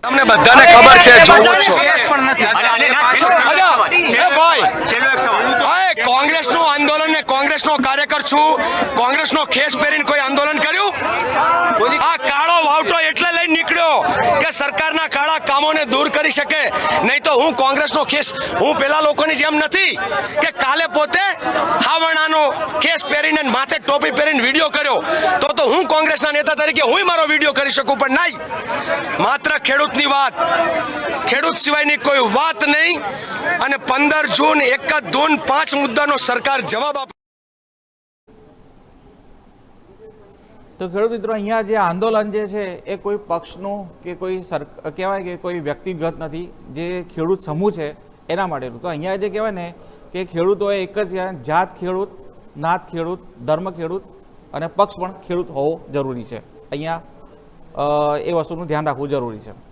તમને બધાને ખબર છે જોવું છો કોંગ્રેસનું આંદોલન ને કોંગ્રેસનો કાર્યકર છું. કોંગ્રેસનો ખેસ પહેરીને કોઈ આંદોલન કર્યું? આ કાળો વાવટો એટલે લઈને નીકળ્યો કે સરકારના કાળા કામોને દૂર કરી શકે. નહીં તો હું કોંગ્રેસનો ખેસ, હું પેલા લોકોની જેમ નથી કે કાલે પોતે હાવણાનો ખેસ પહેરીને માથે ટોપી પહેરીને વિડીયો કર્યો. તો હું કોંગ્રેસના નેતા તરીકે હું મારો વિડીયો કરી શકું, પણ નહીં. માત્ર ખેડૂતની વાત, ખેડૂત સિવાયની કોઈ વાત નહીં. અને 15 જૂન, 1 જૂન, 5 મુદ્દાનો સરકાર જવાબ આપે. તો ખેડૂત મિત્રો, અહીંયા જે આંદોલન જે છે એ કોઈ પક્ષનું કે કોઈ કહેવાય કે કોઈ વ્યક્તિગત નથી, જે ખેડૂત સમૂહ છે એના માટેનું. તો અહીંયા જે કહેવાય ને કે ખેડૂતોએ એક જ જાત ખેડૂત, નાત ખેડૂત, ધર્મ ખેડૂત અને પક્ષ પણ ખેડૂત હોવો જરૂરી છે. અહીંયા એ વસ્તુનું ધ્યાન રાખવું જરૂરી છે.